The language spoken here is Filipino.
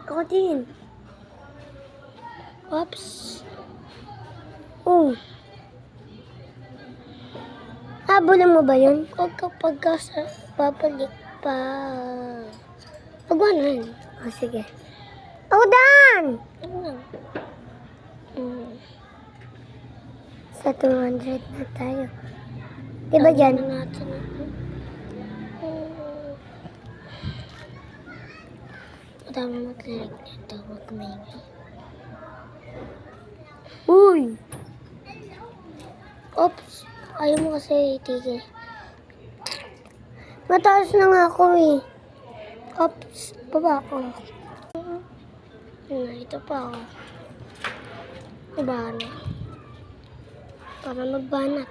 Ako din. Oops. Oh. Habulin mo ba yun? O kapag babalik pa. Pag 100. O sige. Oh, Dan! Sa 200 na tayo. Diba dyan? Madami mag-like nito. Mag-maingay. Uy! Oops! Ayaw mo kasi itigil. Mataas na nga ako eh. Oops! Baba ako. Ito pa ako. Ibana. Para magbanat.